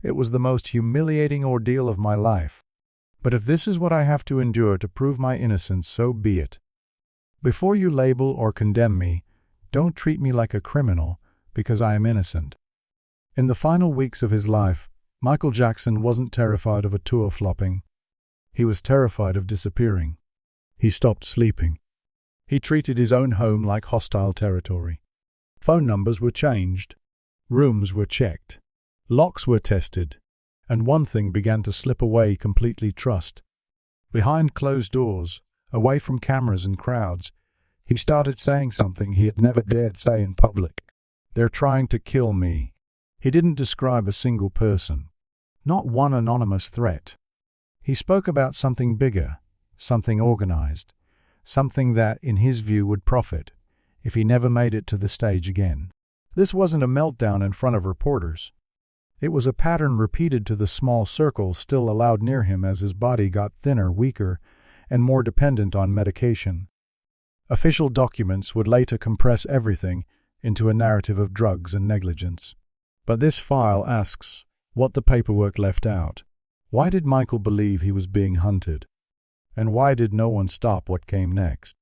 It was the most humiliating ordeal of my life. But if this is what I have to endure to prove my innocence, so be it. Before you label or condemn me, don't treat me like a criminal because I am innocent." In the final weeks of his life, Michael Jackson wasn't terrified of a tour flopping. He was terrified of disappearing. He stopped sleeping. He treated his own home like hostile territory. Phone numbers were changed. Rooms were checked. Locks were tested. And one thing began to slip away completely: trust. Behind closed doors, away from cameras and crowds, he started saying something he had never dared say in public. "They're trying to kill me." He didn't describe a single person. Not one anonymous threat. He spoke about something bigger, something organized, something that, in his view, would profit if he never made it to the stage again. This wasn't a meltdown in front of reporters. It was a pattern repeated to the small circle still allowed near him as his body got thinner, weaker, and more dependent on medication. Official documents would later compress everything into a narrative of drugs and negligence. But this file asks what the paperwork left out. Why did Michael believe he was being hunted? And why did no one stop what came next?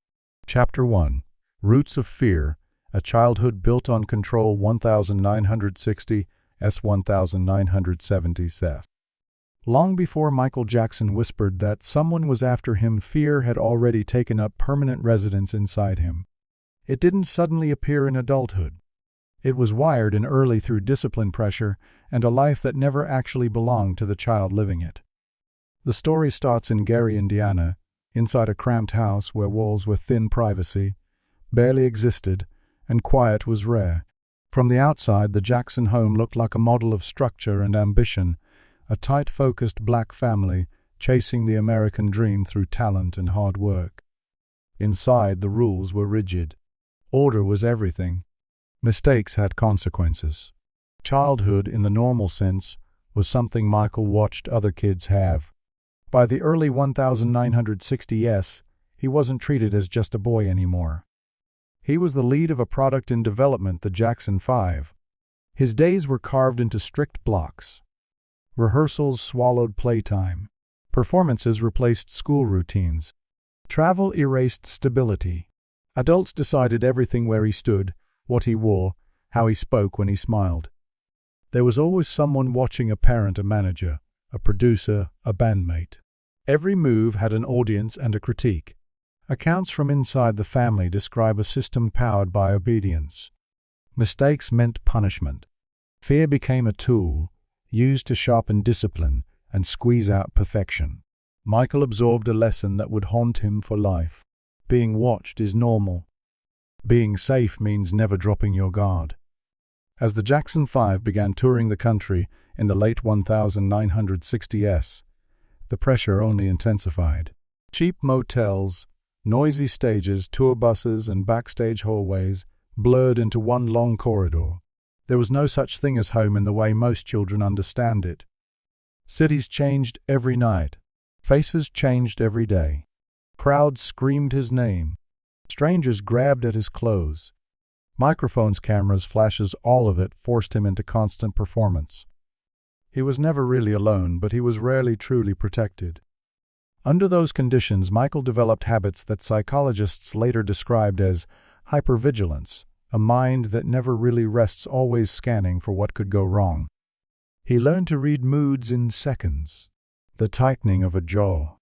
Chapter 1. Roots of Fear, A Childhood Built on Control 1960 S. 1970 Seth. Long before Michael Jackson whispered that someone was after him, fear had already taken up permanent residence inside him. It didn't suddenly appear in adulthood. It was wired in early through discipline pressure and a life that never actually belonged to the child living it. The story starts in Gary, Indiana, inside a cramped house where walls were thin, privacy barely existed, and quiet was rare. From the outside, the Jackson home looked like a model of structure and ambition, a tight, focused black family chasing the American dream through talent and hard work. Inside, the rules were rigid. Order was everything. Mistakes had consequences. Childhood, in the normal sense, was something Michael watched other kids have. By the early 1960s, he wasn't treated as just a boy anymore. He was the lead of a product in development, the Jackson 5. His days were carved into strict blocks. Rehearsals swallowed playtime. Performances replaced school routines. Travel erased stability. Adults decided everything: where he stood, what he wore, how he spoke when he smiled. There was always someone watching: a parent, a manager, a producer, a bandmate. Every move had an audience and a critique. Accounts from inside the family describe a system powered by obedience. Mistakes meant punishment. Fear became a tool, used to sharpen discipline and squeeze out perfection. Michael absorbed a lesson that would haunt him for life. Being watched is normal. Being safe means never dropping your guard. As the Jackson 5 began touring the country in the late 1960s, the pressure only intensified. Cheap motels, noisy stages, tour buses, and backstage hallways blurred into one long corridor. There was no such thing as home in the way most children understand it. Cities changed every night. Faces changed every day. Crowds screamed his name. Strangers grabbed at his clothes. Microphones, cameras, flashes, all of it forced him into constant performance. He was never really alone, but he was rarely truly protected. Under those conditions, Michael developed habits that psychologists later described as hypervigilance, a mind that never really rests, always scanning for what could go wrong. He learned to read moods in seconds. The tightening of a jaw,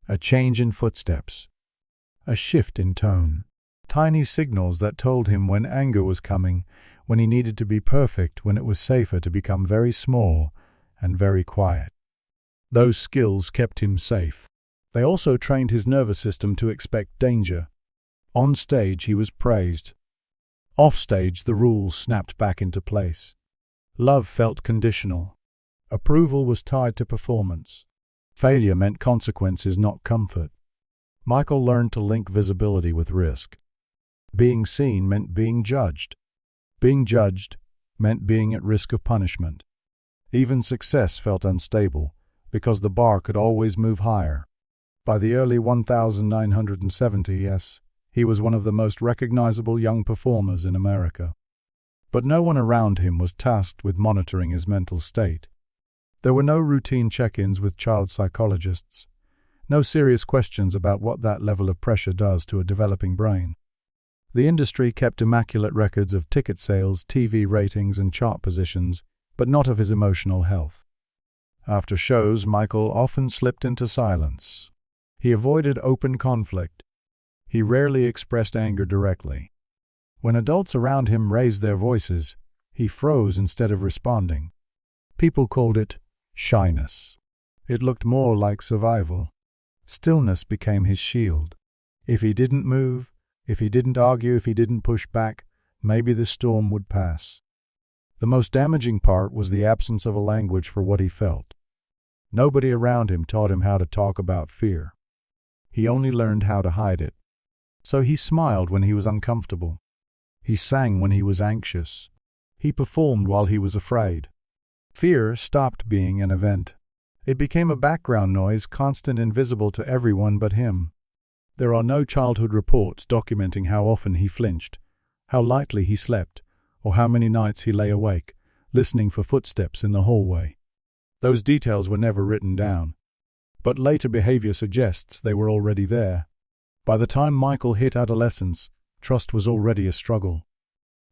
a change in footsteps, a shift in tone. Tiny signals that told him when anger was coming, when he needed to be perfect, when it was safer to become very small and very quiet. Those skills kept him safe. They also trained his nervous system to expect danger. On stage, he was praised. Off stage, the rules snapped back into place. Love felt conditional. Approval was tied to performance. Failure meant consequences, not comfort. Michael learned to link visibility with risk. Being seen meant being judged. Being judged meant being at risk of punishment. Even success felt unstable, because the bar could always move higher. By the early 1970s, he was one of the most recognizable young performers in America. But no one around him was tasked with monitoring his mental state. There were no routine check-ins with child psychologists, no serious questions about what that level of pressure does to a developing brain. The industry kept immaculate records of ticket sales, TV ratings, and chart positions, but not of his emotional health. After shows, Michael often slipped into silence. He avoided open conflict. He rarely expressed anger directly. When adults around him raised their voices, he froze instead of responding. People called it shyness. It looked more like survival. Stillness became his shield. If he didn't move, if he didn't argue, if he didn't push back, maybe the storm would pass. The most damaging part was the absence of a language for what he felt. Nobody around him taught him how to talk about fear. He only learned how to hide it. So he smiled when he was uncomfortable. He sang when he was anxious. He performed while he was afraid. Fear stopped being an event. It became a background noise, constant and visible to everyone but him. There are no childhood reports documenting how often he flinched, how lightly he slept, or how many nights he lay awake, listening for footsteps in the hallway. Those details were never written down. But later behavior suggests they were already there. By the time Michael hit adolescence, trust was already a struggle.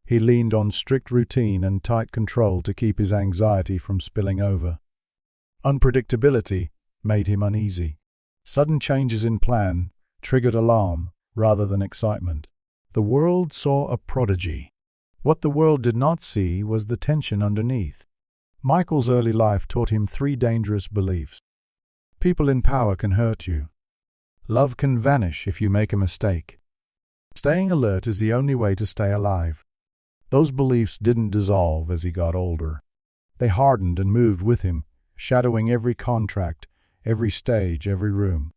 He leaned on strict routine and tight control to keep his anxiety from spilling over. Unpredictability made him uneasy. Sudden changes in plan triggered alarm rather than excitement. The world saw a prodigy. What the world did not see was the tension underneath. Michael's early life taught him 3 dangerous beliefs. People in power can hurt you. Love can vanish if you make a mistake. Staying alert is the only way to stay alive. Those beliefs didn't dissolve as he got older. They hardened and moved with him, shadowing every contract, every stage, every room.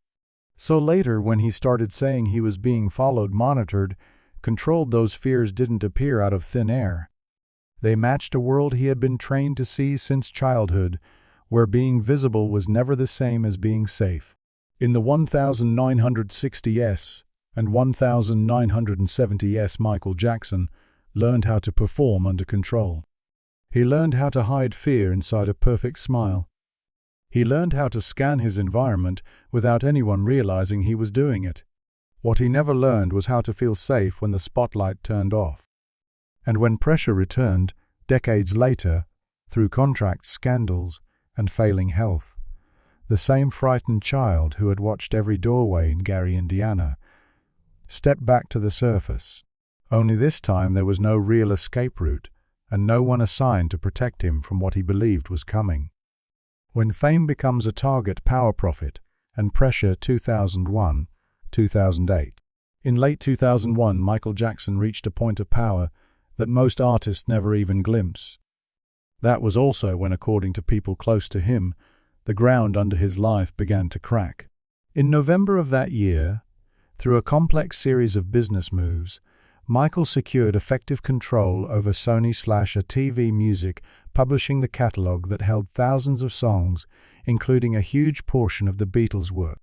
So later, when he started saying he was being followed, monitored, controlled, those fears didn't appear out of thin air. They matched a world he had been trained to see since childhood, where being visible was never the same as being safe. In the 1960s and 1970s, Michael Jackson learned how to perform under control. He learned how to hide fear inside a perfect smile. He learned how to scan his environment without anyone realizing he was doing it. What he never learned was how to feel safe when the spotlight turned off. And when pressure returned, decades later, through contract scandals and failing health, the same frightened child who had watched every doorway in Gary, Indiana, stepped back to the surface. Only this time there was no real escape route, and no one assigned to protect him from what he believed was coming. When fame becomes a target, power, profit, and pressure. 2001, 2008. In late 2001, Michael Jackson reached a point of power that most artists never even glimpse. That was also when, according to people close to him, the ground under his life began to crack. In November of that year, through a complex series of business moves, Michael secured effective control over Sony/TV Music, publishing the catalog that held thousands of songs, including a huge portion of the Beatles' work.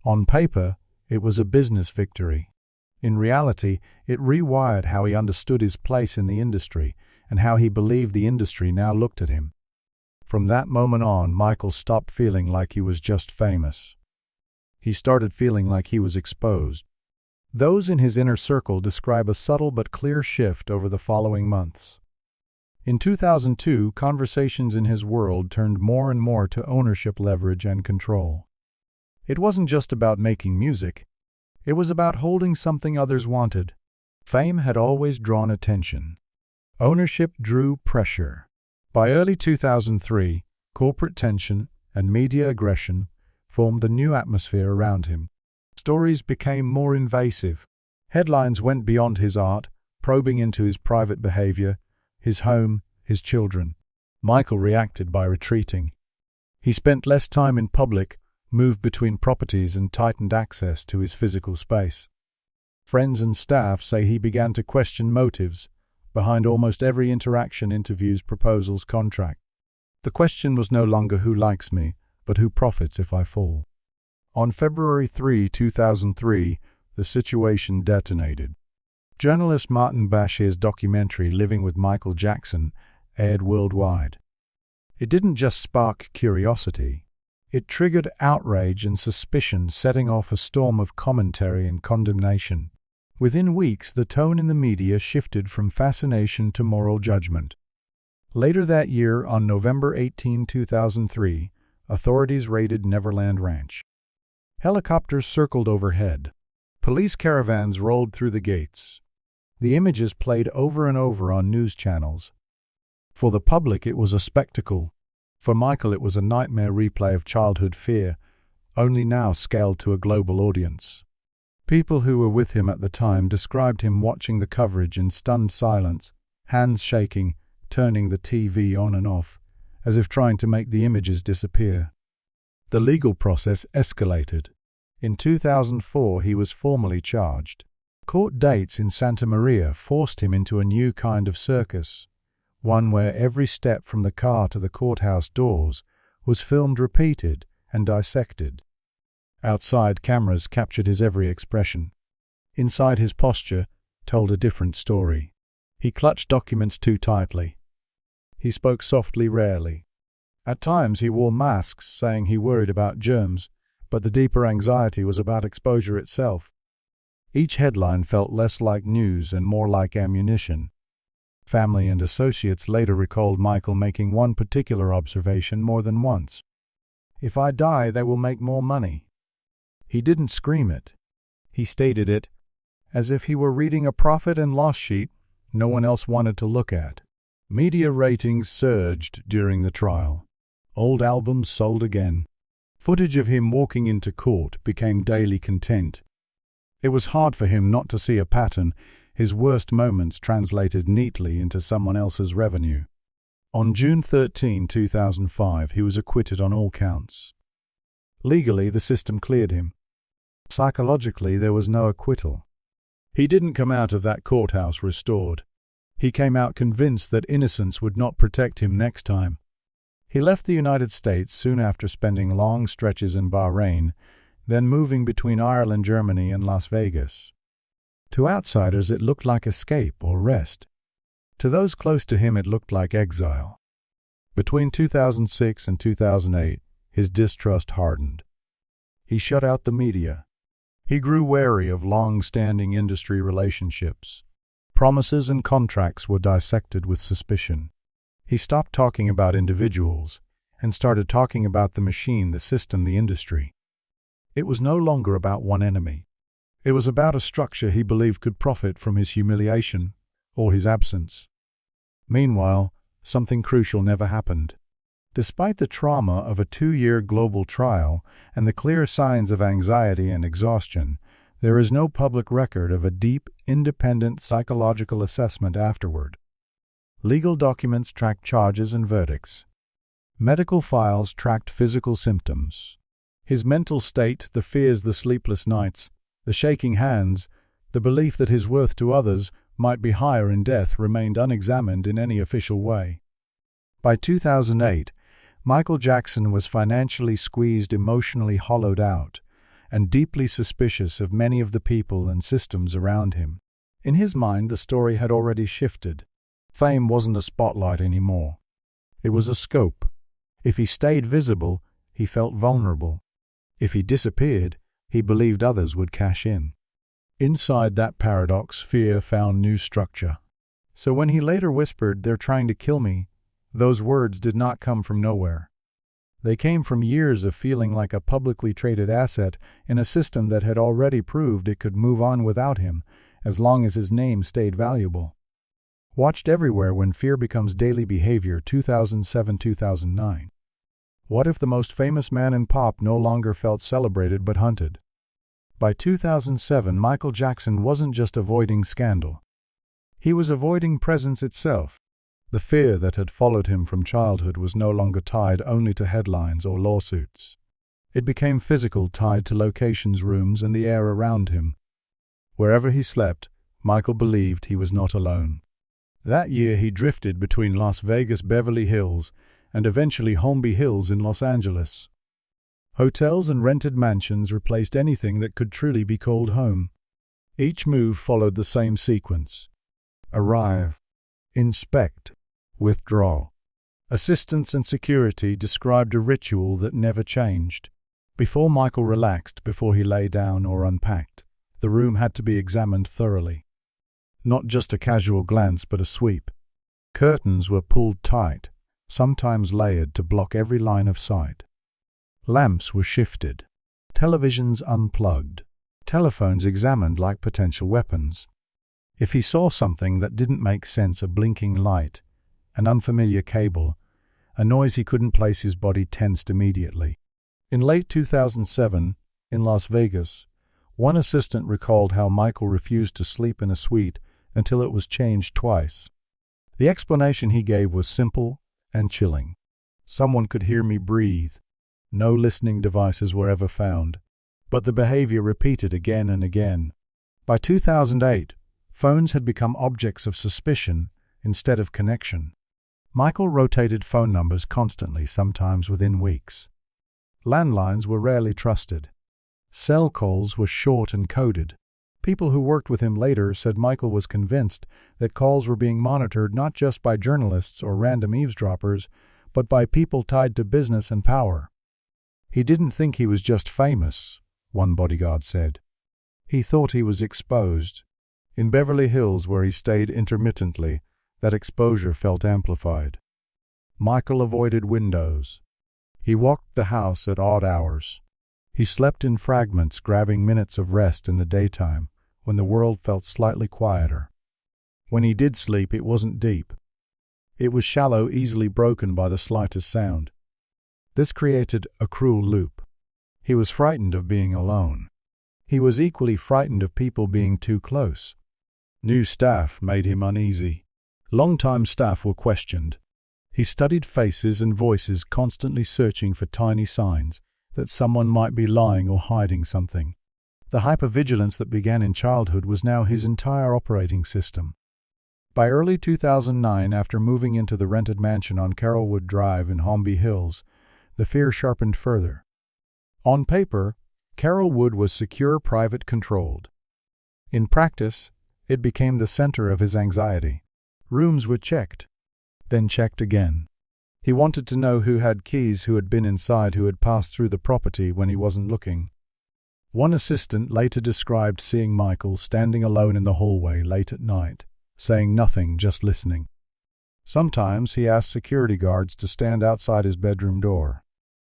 On paper, it was a business victory. In reality, it rewired how he understood his place in the industry and how he believed the industry now looked at him. From that moment on, Michael stopped feeling like he was just famous. He started feeling like he was exposed. Those in his inner circle describe a subtle but clear shift over the following months. In 2002, conversations in his world turned more and more to ownership, leverage, and control. It wasn't just about making music. It was about holding something others wanted. Fame had always drawn attention. Ownership drew pressure. By early 2003, corporate tension and media aggression formed the new atmosphere around him. Stories became more invasive. Headlines went beyond his art, probing into his private behavior, his home, his children. Michael reacted by retreating. He spent less time in public, moved between properties, and tightened access to his physical space. Friends and staff say he began to question motives behind almost every interaction, interviews, proposals, contract. The question was no longer who likes me, but who profits if I fall. On February 3, 2003, the situation detonated. Journalist Martin Bashir's documentary Living with Michael Jackson aired worldwide. It didn't just spark curiosity. It triggered outrage and suspicion, setting off a storm of commentary and condemnation. Within weeks, the tone in the media shifted from fascination to moral judgment. Later that year, on November 18, 2003, authorities raided Neverland Ranch. Helicopters circled overhead. Police caravans rolled through the gates. The images played over and over on news channels. For the public, it was a spectacle. For Michael, it was a nightmare replay of childhood fear, only now scaled to a global audience. People who were with him at the time described him watching the coverage in stunned silence, hands shaking, turning the TV on and off, as if trying to make the images disappear. The legal process escalated. In 2004, he was formally charged. Court dates in Santa Maria forced him into a new kind of circus, one where every step from the car to the courthouse doors was filmed, repeated, and dissected. Outside, cameras captured his every expression. Inside, his posture told a different story. He clutched documents too tightly. He spoke softly, rarely. At times, he wore masks, saying he worried about germs, but the deeper anxiety was about exposure itself. Each headline felt less like news and more like ammunition. Family and associates later recalled Michael making one particular observation more than once. "If I die, they will make more money." He didn't scream it. He stated it as if he were reading a profit and loss sheet no one else wanted to look at. Media ratings surged during the trial. Old albums sold again. Footage of him walking into court became daily content. It was hard for him not to see a pattern, his worst moments translated neatly into someone else's revenue. On June 13, 2005, he was acquitted on all counts. Legally, the system cleared him. Psychologically, there was no acquittal. He didn't come out of that courthouse restored. He came out convinced that innocence would not protect him next time. He left the United States soon after, spending long stretches in Bahrain, then moving between Ireland, Germany, and Las Vegas. To outsiders, it looked like escape or rest. To those close to him, it looked like exile. Between 2006 and 2008, his distrust hardened. He shut out the media. He grew wary of long-standing industry relationships. Promises and contracts were dissected with suspicion. He stopped talking about individuals and started talking about the machine, the system, the industry. It was no longer about one enemy. It was about a structure he believed could profit from his humiliation or his absence. Meanwhile, something crucial never happened. Despite the trauma of a 2-year global trial and the clear signs of anxiety and exhaustion, there is no public record of a deep, independent psychological assessment afterward. Legal documents tracked charges and verdicts. Medical files tracked physical symptoms. His mental state, the fears, the sleepless nights, the shaking hands, the belief that his worth to others might be higher in death remained unexamined in any official way. By 2008, Michael Jackson was financially squeezed, emotionally hollowed out, and deeply suspicious of many of the people and systems around him. In his mind, the story had already shifted. Fame wasn't a spotlight anymore. It was a scope. If he stayed visible, he felt vulnerable. If he disappeared, he believed others would cash in. Inside that paradox, fear found new structure. So when he later whispered, "They're trying to kill me," those words did not come from nowhere. They came from years of feeling like a publicly traded asset in a system that had already proved it could move on without him, as long as his name stayed valuable. Watched everywhere when fear becomes daily behavior, 2007-2009. What if the most famous man in pop no longer felt celebrated but hunted? By 2007, Michael Jackson wasn't just avoiding scandal. He was avoiding presence itself. The fear that had followed him from childhood was no longer tied only to headlines or lawsuits. It became physical, tied to locations, rooms, and the air around him. Wherever he slept, Michael believed he was not alone. That year he drifted between Las Vegas, Beverly Hills, and eventually Holmby Hills in Los Angeles. Hotels and rented mansions replaced anything that could truly be called home. Each move followed the same sequence: arrive, inspect, withdraw. Assistants and security described a ritual that never changed. Before Michael relaxed, before he lay down or unpacked, the room had to be examined thoroughly. Not just a casual glance, but a sweep. Curtains were pulled tight, sometimes layered to block every line of sight. Lamps were shifted, televisions unplugged, telephones examined like potential weapons. If he saw something that didn't make sense, a blinking light, an unfamiliar cable, a noise he couldn't place, his body tensed immediately. In late 2007, in Las Vegas, one assistant recalled how Michael refused to sleep in a suite until it was changed twice. The explanation he gave was simple and chilling. Someone could hear me breathe. No listening devices were ever found. But the behavior repeated again and again. By 2008, phones had become objects of suspicion instead of connection. Michael rotated phone numbers constantly, sometimes within weeks. Landlines were rarely trusted. Cell calls were short and coded. People who worked with him later said Michael was convinced that calls were being monitored not just by journalists or random eavesdroppers, but by people tied to business and power. He didn't think he was just famous, one bodyguard said. He thought he was exposed. In Beverly Hills, where he stayed intermittently, that exposure felt amplified. Michael avoided windows. He walked the house at odd hours. He slept in fragments, grabbing minutes of rest in the daytime, when the world felt slightly quieter. When he did sleep, it wasn't deep. It was shallow, easily broken by the slightest sound. This created a cruel loop. He was frightened of being alone. He was equally frightened of people being too close. New staff made him uneasy. Longtime staff were questioned. He studied faces and voices, constantly searching for tiny signs that someone might be lying or hiding something. The hypervigilance that began in childhood was now his entire operating system. By early 2009, after moving into the rented mansion on Carrollwood Drive in Holmby Hills, the fear sharpened further. On paper, Carrollwood was secure, private, controlled. In practice, it became the center of his anxiety. Rooms were checked, then checked again. He wanted to know who had keys, who had been inside, who had passed through the property when he wasn't looking. One assistant later described seeing Michael standing alone in the hallway late at night, saying nothing, just listening. Sometimes he asked security guards to stand outside his bedroom door,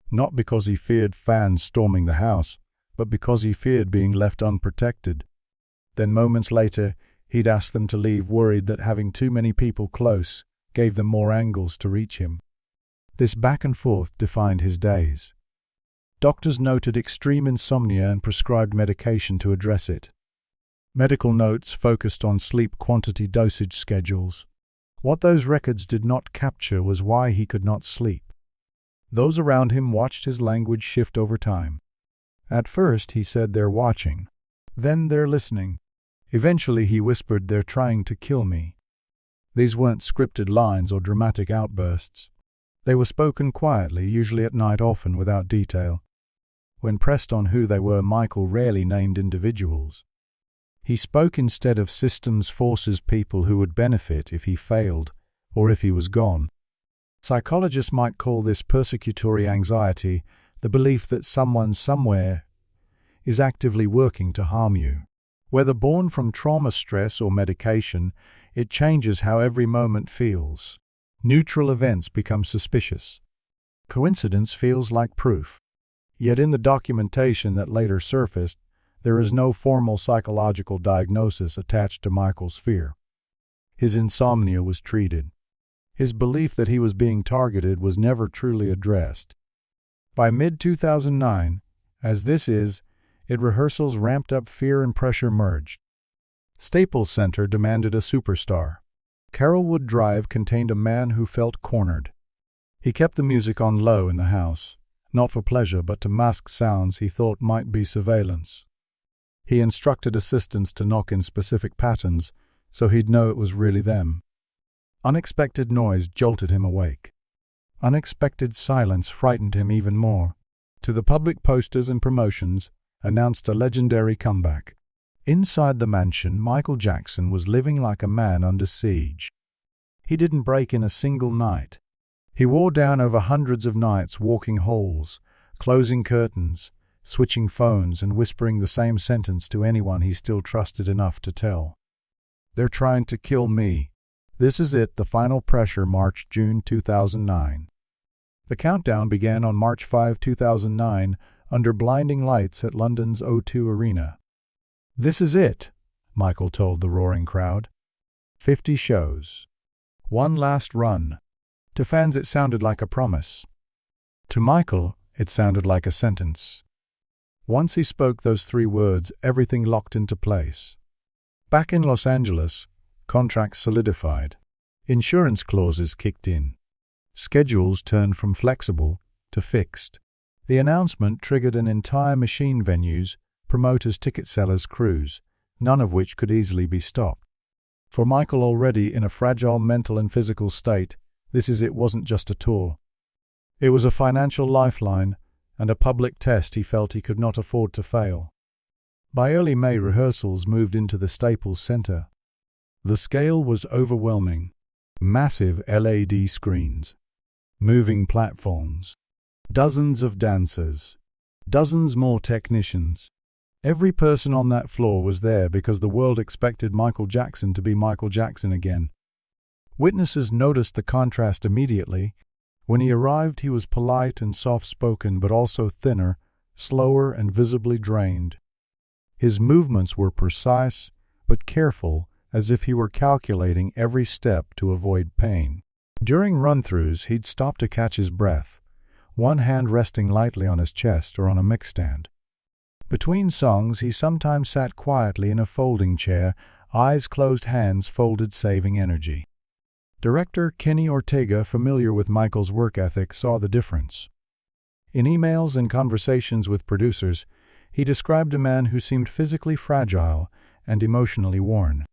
not because he feared fans storming the house, but because he feared being left unprotected. Then moments later, he'd ask them to leave, worried that having too many people close gave them more angles to reach him. This back and forth defined his days. Doctors noted extreme insomnia and prescribed medication to address it. Medical notes focused on sleep quantity, dosage schedules. What those records did not capture was why he could not sleep. Those around him watched his language shift over time. At first, he said, "They're watching." Then, "They're listening." Eventually, he whispered, "They're trying to kill me." These weren't scripted lines or dramatic outbursts. They were spoken quietly, usually at night, often without detail. When pressed on who they were, Michael rarely named individuals. He spoke instead of systems, forces, people who would benefit if he failed or if he was gone. Psychologists might call this persecutory anxiety, the belief that someone somewhere is actively working to harm you. Whether born from trauma, stress, or medication, it changes how every moment feels. Neutral events become suspicious. Coincidence feels like proof. Yet in the documentation that later surfaced, there is no formal psychological diagnosis attached to Michael's fear. His insomnia was treated. His belief that he was being targeted was never truly addressed. By mid-2009, as this is, rehearsals ramped up, fear and pressure merged. Staples Center demanded a superstar. Carrollwood Drive contained a man who felt cornered. He kept the music on low in the house, not for pleasure but to mask sounds he thought might be surveillance. He instructed assistants to knock in specific patterns so he'd know it was really them. Unexpected noise jolted him awake. Unexpected silence frightened him even more. To the public, posters and promotions announced a legendary comeback. Inside the mansion, Michael Jackson was living like a man under siege. He didn't break in a single night. He wore down over hundreds of nights walking halls, closing curtains, switching phones and whispering the same sentence to anyone he still trusted enough to tell. "They're trying to kill me. This is it." The final pressure, March-June 2009. The countdown began on March 5, 2009, under blinding lights at London's O2 Arena. "This is it," Michael told the roaring crowd. 50 shows. One last run. To fans it sounded like a promise. To Michael, it sounded like a sentence. Once he spoke those 3 words, everything locked into place. Back in Los Angeles, contracts solidified. Insurance clauses kicked in. Schedules turned from flexible to fixed. The announcement triggered an entire machine venues, promoters, ticket sellers, crews, none of which could easily be stopped. For Michael, already in a fragile mental and physical state, it wasn't just a tour. It was a financial lifeline and a public test he felt he could not afford to fail. By early May, rehearsals moved into the Staples Center. The scale was overwhelming. Massive LED screens, moving platforms, dozens of dancers, dozens more technicians. Every person on that floor was there because the world expected Michael Jackson to be Michael Jackson again. Witnesses noticed the contrast immediately. When he arrived, he was polite and soft-spoken, but also thinner, slower, and visibly drained. His movements were precise, but careful, as if he were calculating every step to avoid pain. During run-throughs, he'd stop to catch his breath, one hand resting lightly on his chest or on a mic stand. Between songs, he sometimes sat quietly in a folding chair, eyes closed, hands folded, saving energy. Director Kenny Ortega, familiar with Michael's work ethic, saw the difference. In emails and conversations with producers, he described a man who seemed physically fragile and emotionally worn.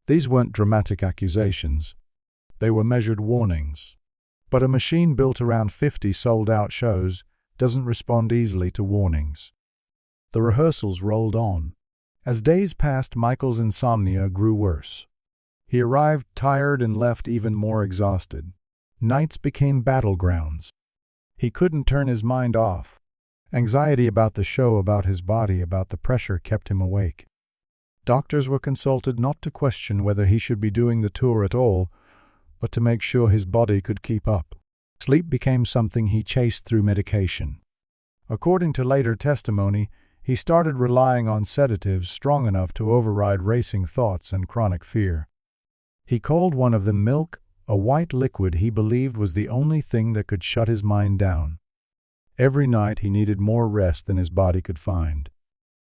These weren't dramatic accusations. They were measured warnings. But a machine built around 50 sold-out shows doesn't respond easily to warnings. The rehearsals rolled on. As days passed, Michael's insomnia grew worse. He arrived tired and left even more exhausted. Nights became battlegrounds. He couldn't turn his mind off. Anxiety about the show, about his body, about the pressure kept him awake. Doctors were consulted not to question whether he should be doing the tour at all, but to make sure his body could keep up. Sleep became something he chased through medication. According to later testimony, he started relying on sedatives strong enough to override racing thoughts and chronic fear. He called one of them milk, a white liquid he believed was the only thing that could shut his mind down. Every night he needed more rest than his body could find.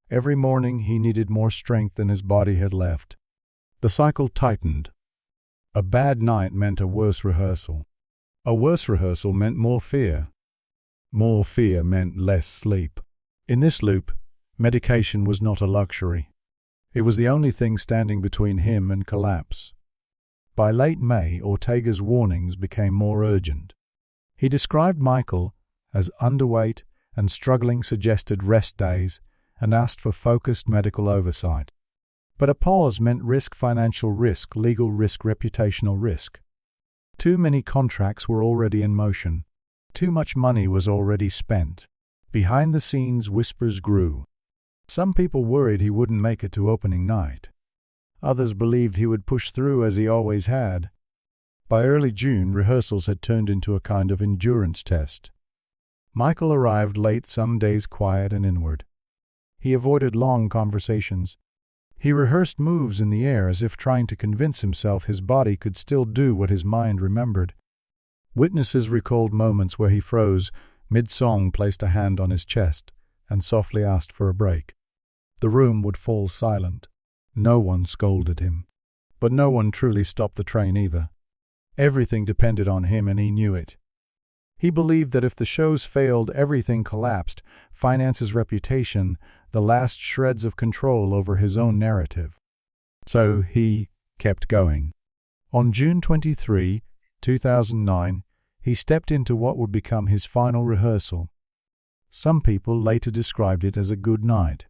Every morning he needed more strength than his body had left. The cycle tightened. A bad night meant a worse rehearsal. A worse rehearsal meant more fear. More fear meant less sleep. In this loop, medication was not a luxury. It was the only thing standing between him and collapse. By late May, Ortega's warnings became more urgent. He described Michael as underweight and struggling, suggested rest days, and asked for focused medical oversight. But a pause meant risk, financial risk, legal risk, reputational risk. Too many contracts were already in motion. Too much money was already spent. Behind the scenes, whispers grew. Some people worried he wouldn't make it to opening night. Others believed he would push through as he always had. By early June, rehearsals had turned into a kind of endurance test. Michael arrived late, some days quiet and inward. He avoided long conversations. He rehearsed moves in the air as if trying to convince himself his body could still do what his mind remembered. Witnesses recalled moments where he froze, mid-song, placed a hand on his chest, and softly asked for a break. The room would fall silent. No one scolded him. But no one truly stopped the train either. Everything depended on him, and he knew it. He believed that if the shows failed, everything collapsed: finances, reputation, the last shreds of control over his own narrative. So he kept going. On June 23, 2009, he stepped into what would become his final rehearsal. Some people later described it as a good night.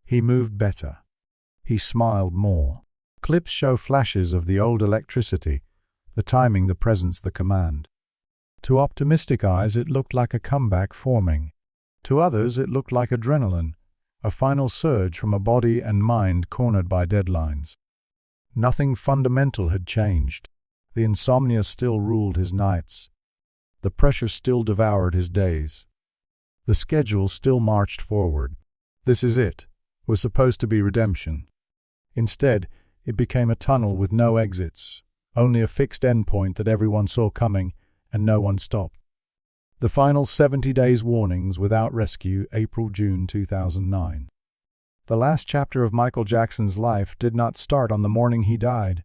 He moved better. He smiled more. Clips show flashes of the old electricity, the timing, the presence, the command. To optimistic eyes it looked like a comeback forming. To others it looked like adrenaline, a final surge from a body and mind cornered by deadlines. Nothing fundamental had changed. The insomnia still ruled his nights. The pressure still devoured his days. The schedule still marched forward. This is it was supposed to be redemption. Instead, it became a tunnel with no exits, only a fixed endpoint that everyone saw coming and no one stopped. The final 70 days warnings without rescue, April-June 2009. The last chapter of Michael Jackson's life did not start on the morning he died.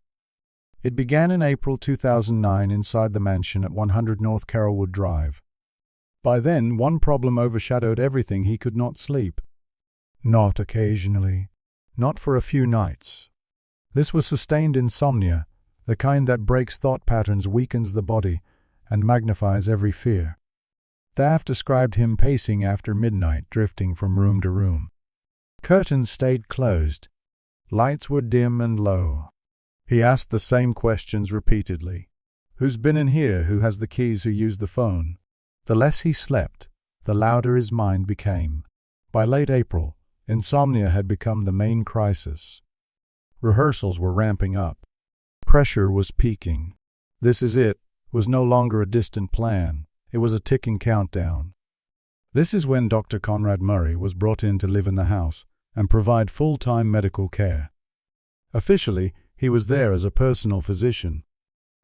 It began in April 2009 inside the mansion at 100 North Carrollwood Drive. By then, one problem overshadowed everything. He could not sleep. Not occasionally. Not for a few nights. This was sustained insomnia, the kind that breaks thought patterns, weakens the body, and magnifies every fear. Staff described him pacing after midnight, drifting from room to room. Curtains stayed closed. Lights were dim and low. He asked the same questions repeatedly. Who's been in here? Who has the keys? Who used the phone? The less he slept, the louder his mind became. By late April, insomnia had become the main crisis. Rehearsals were ramping up. Pressure was peaking. This is it was no longer a distant plan. It was a ticking countdown. This is when Dr. Conrad Murray was brought in to live in the house and provide full-time medical care. Officially, he was there as a personal physician.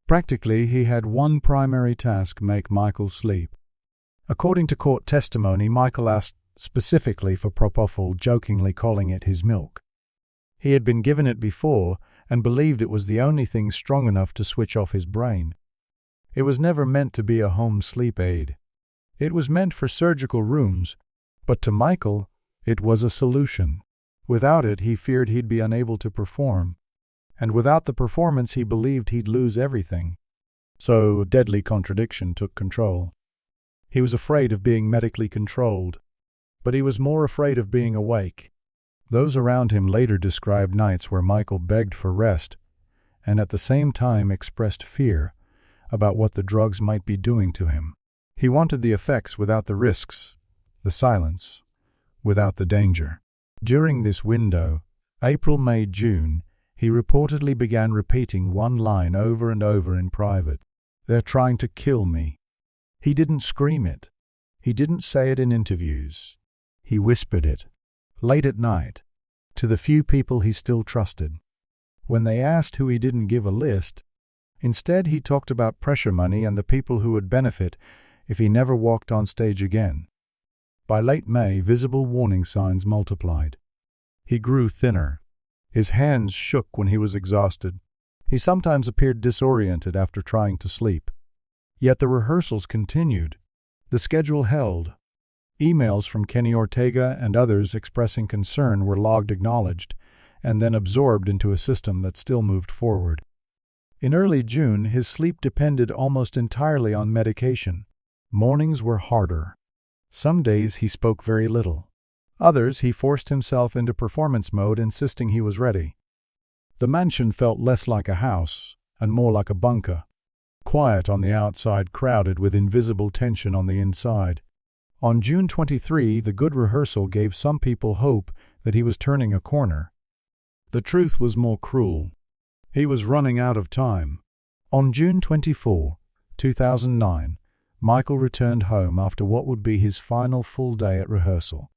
Practically, he had one primary task: make Michael sleep. According to court testimony, Michael asked specifically for propofol, jokingly calling it his milk. He had been given it before and believed it was the only thing strong enough to switch off his brain. It was never meant to be a home sleep aid. It was meant for surgical rooms, but to Michael, it was a solution. Without it, he feared he'd be unable to perform. And without the performance, he believed he'd lose everything. So a deadly contradiction took control. He was afraid of being medically controlled, but he was more afraid of being awake. Those around him later described nights where Michael begged for rest and at the same time expressed fear about what the drugs might be doing to him. He wanted the effects without the risks, the silence without the danger. During this window, April, May, June, he reportedly began repeating one line over and over in private. "They're trying to kill me." He didn't scream it. He didn't say it in interviews. He whispered it, late at night, to the few people he still trusted. When they asked who, he didn't give a list. Instead, he talked about pressure money and the people who would benefit if he never walked on stage again. By late May, visible warning signs multiplied. He grew thinner. His hands shook when he was exhausted. He sometimes appeared disoriented after trying to sleep. Yet the rehearsals continued. The schedule held. Emails from Kenny Ortega and others expressing concern were logged, acknowledged, and then absorbed into a system that still moved forward. In early June, his sleep depended almost entirely on medication. Mornings were harder. Some days he spoke very little. Others he forced himself into performance mode, insisting he was ready. The mansion felt less like a house and more like a bunker. Quiet on the outside, crowded with invisible tension on the inside. On June 23, the good rehearsal gave some people hope that he was turning a corner. The truth was more cruel. He was running out of time. On June 24, 2009, Michael returned home after what would be his final full day at rehearsal.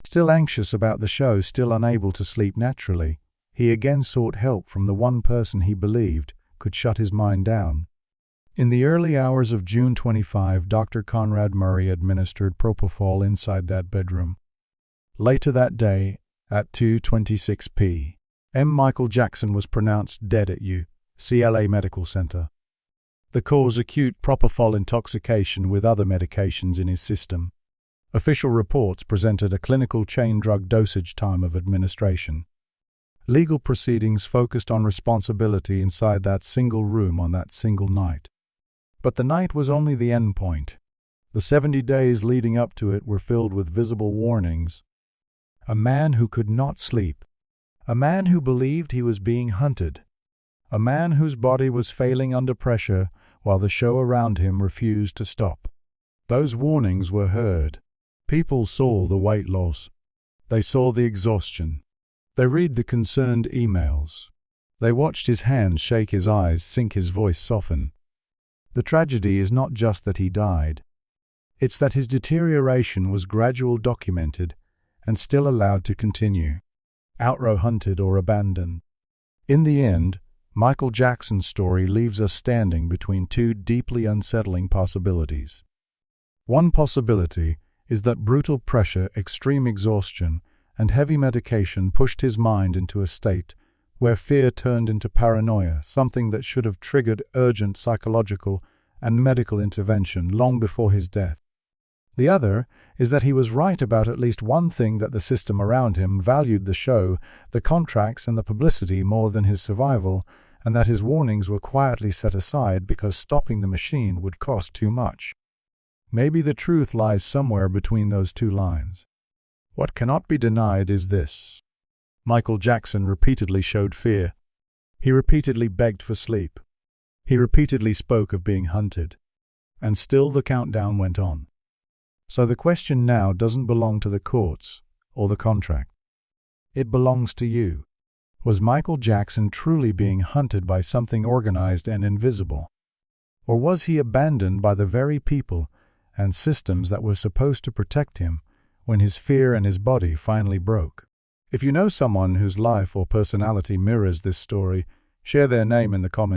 Still anxious about the show, still unable to sleep naturally, he again sought help from the one person he believed could shut his mind down. In the early hours of June 25, Dr. Conrad Murray administered propofol inside that bedroom. Later that day, at 2:26 p.m., Michael Jackson was pronounced dead at UCLA Medical Center. The cause: acute propofol intoxication with other medications in his system. Official reports presented a clinical chain drug dosage time of administration. Legal proceedings focused on responsibility inside that single room on that single night. But the night was only the end point. The 70 days leading up to it were filled with visible warnings. A man who could not sleep. A man who believed he was being hunted. A man whose body was failing under pressure while the show around him refused to stop. Those warnings were heard. People saw the weight loss. They saw the exhaustion. They read the concerned emails. They watched his hands shake, his eyes sink, his voice soften. The tragedy is not just that he died. It's that his deterioration was gradual, documented, and still allowed to continue. Outrow hunted or abandoned. In the end, Michael Jackson's story leaves us standing between two deeply unsettling possibilities. One possibility is that brutal pressure, extreme exhaustion, and heavy medication pushed his mind into a state where fear turned into paranoia, something that should have triggered urgent psychological and medical intervention long before his death. The other is that he was right about at least one thing, that the system around him valued the show, the contracts, and the publicity more than his survival, and that his warnings were quietly set aside because stopping the machine would cost too much. Maybe the truth lies somewhere between those two lines. What cannot be denied is this: Michael Jackson repeatedly showed fear. He repeatedly begged for sleep. He repeatedly spoke of being hunted. And still the countdown went on. So the question now doesn't belong to the courts or the contract. It belongs to you. Was Michael Jackson truly being hunted by something organized and invisible? Or was he abandoned by the very people and systems that were supposed to protect him when his fear and his body finally broke? If you know someone whose life or personality mirrors this story, share their name in the comments.